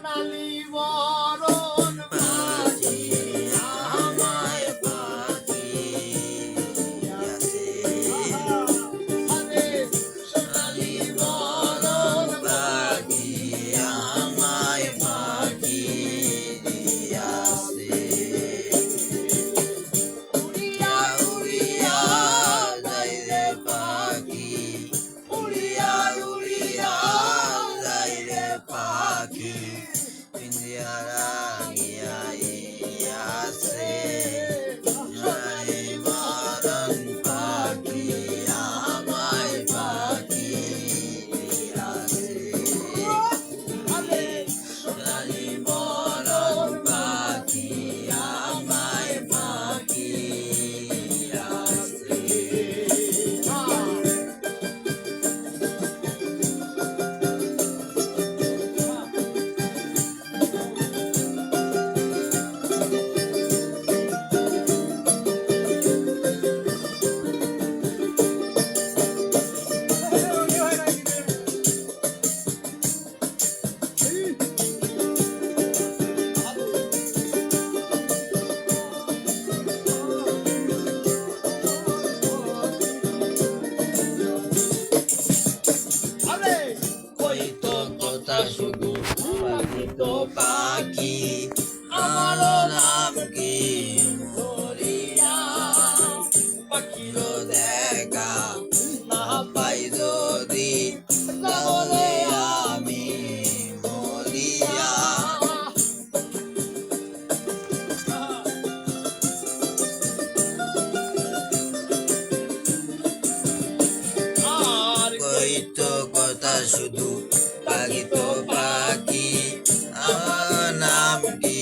সোনালি বরণ পাখি আমায় পাখি দিয়াছে আরে সোনালি বরণ পাখি আমায় পাখি দিয়াছে উড়িয়া উড়িয়া যাই রে পাখি উড়িয়া উড়িয়া যাই রে পাখি পিঞ্জিরা গিয়াছে সোনালি বরণ পাখি আমায় পাখি দিয়াছে আরে সোনালি বরণ পাখি আমায় পাখি দিয়াছে আরে কইতো কথা শুধু পাখি তো পাখি আমার নাম কি মরিয়া পাখির দেখা না পাই যদি তাহলে আমি মরিয়া আর কইতো কথা শুধু পাখি তো পাখি আমার নাম কি